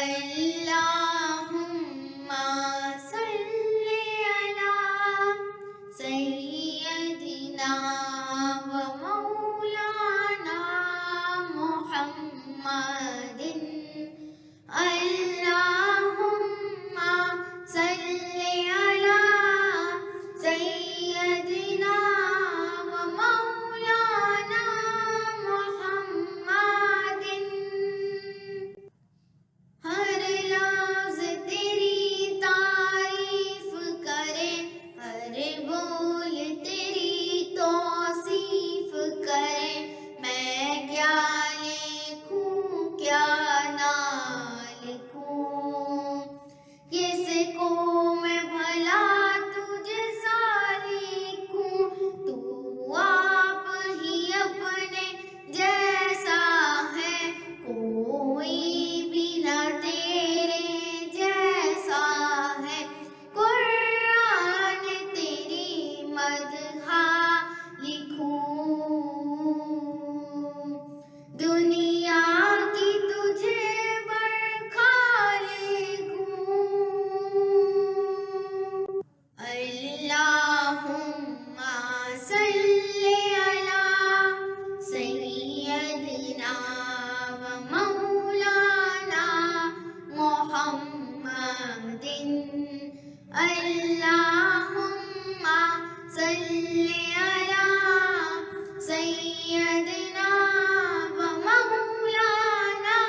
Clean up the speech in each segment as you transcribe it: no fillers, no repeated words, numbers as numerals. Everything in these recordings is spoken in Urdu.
اللهم صل على سيدنا ومولانا محمد اللهم صل على سيدنا ومولانا محمد ہر لفظ تیری تعریف کرے ہر بول تیری توصیف کرے میں کیا لکھوں کیا نہ لکھوں کس کو میں بھلا تجھ سا لکھوں تو آپ ہی اپنے جیسا ہے کوئی بھی نہ تیرے جیسا ہے قرآن تیری مدح لکھوں دنیا کی تجھے برکھا لکھوں اللہم صل علی سیدنا ومولانا محمد اللہم صل علی سیدنا ومولانا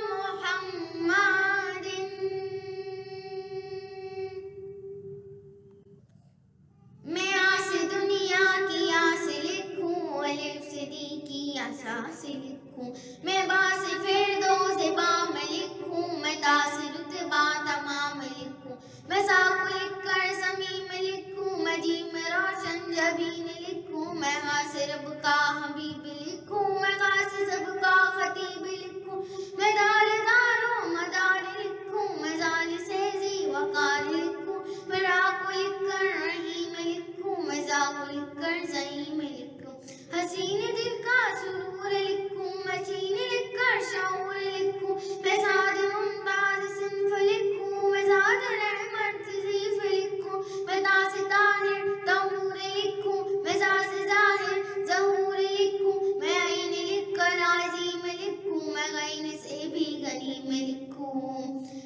محمد میں آس دنیا کی آس لکھوں الف سے دی کی اساس لکھوں میں باس فردوس بام لکھوں میں تاس رتبہ تمام لکھوں میں ساکو لکھ کر سمیم لکھوں میں جیم روشن جبین لکھوں میں غاص رب کا حبیب لکھوں میں غاص سب کا خطیب لکھوں میں دار دارو مدار لکھوں میں زال سے زی وقار لکھوں میں را کو لکھ کر رحیم لکھوں میں زا کو لکھ کر زعیم لکھوں حسین دل کا سرور لکھوں میں چین لکھ کر شعور لکھوں میں سعد ممتاز صنف لکھوں میں زاد رحمت ضیف لکھوں میں تاس طاہر طہور لکھوں میں زاس ظاہر ظہور لکھوں میں عین لکھ کر عظیم لکھوں میں غین سے بھی غنیم لکھوں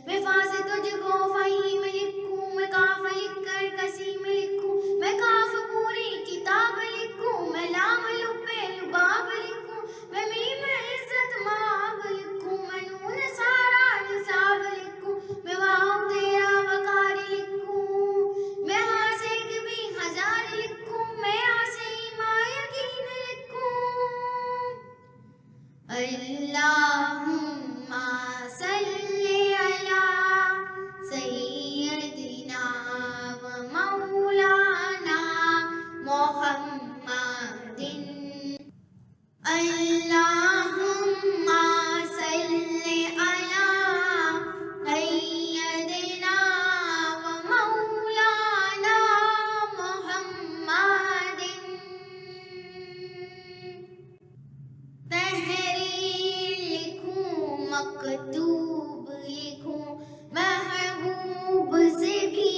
میں فا سے تجھ کو فہیم لکھوں میں کاف لکھ کر قسیم لکھوں میں کاف پوری کتاب لکھوں میں لام لبے لباب لکھوں میں میم عزت مآب لکھوں میں نون سارا نصاب لکھوں میں واو تیرا وقار لکھوں میں ہاں سے ایک بھی ہزار لکھوں میں ہاں سے ایمان یقین لکھوں اللہم صل علی سیدنا ومولانا محمد اللہم صل علی سیدنا ومولانا محمد تحریر لکھوں مکتوب لکھوں محبوب سے بھی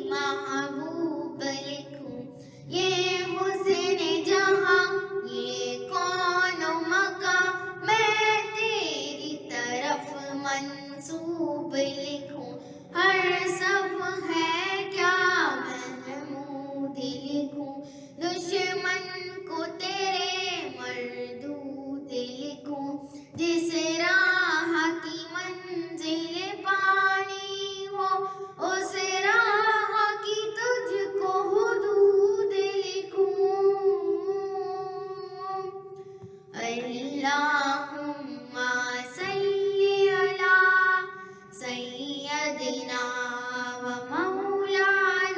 محبوب لکھوں یہ حسن جہاں یہ کون و مکان میں تیری طرف منسوب لکھوں ہر صف ہے کیا محمود لکھوں دشمن کو تیرے مردود لکھوں جس راہ کی منزل پانی ہو اس راہ کی تجھ کو حدود لکھوں اللہم صل علی سیدنا و مولانا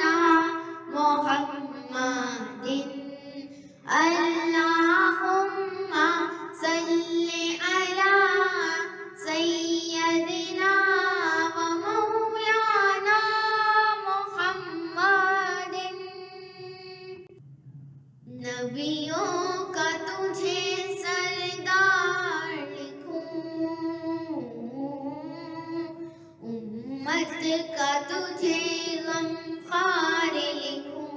امت کا تجھے غم خوار لکھوں،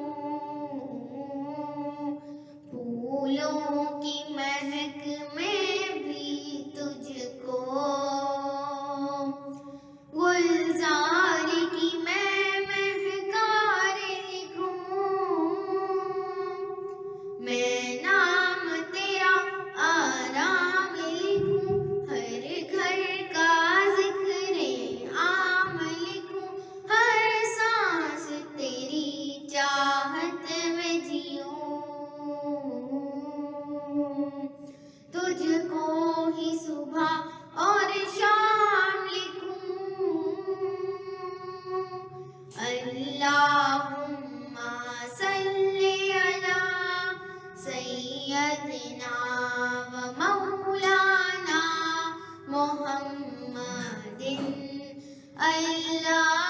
پھولوں کی مہک میں بھی تجھ کو، گلزار کی میں مہکار لکھوں، میں نام تیرا آرام لکھوں، ہر گھر کا ذکر عام لکھوں، ہر سانس تیری چاہت میں جیوں، تجھ کو ہی صبح اور شام لکھوں، اللہم صلی علی سیدنا و مولانا محمد اللہ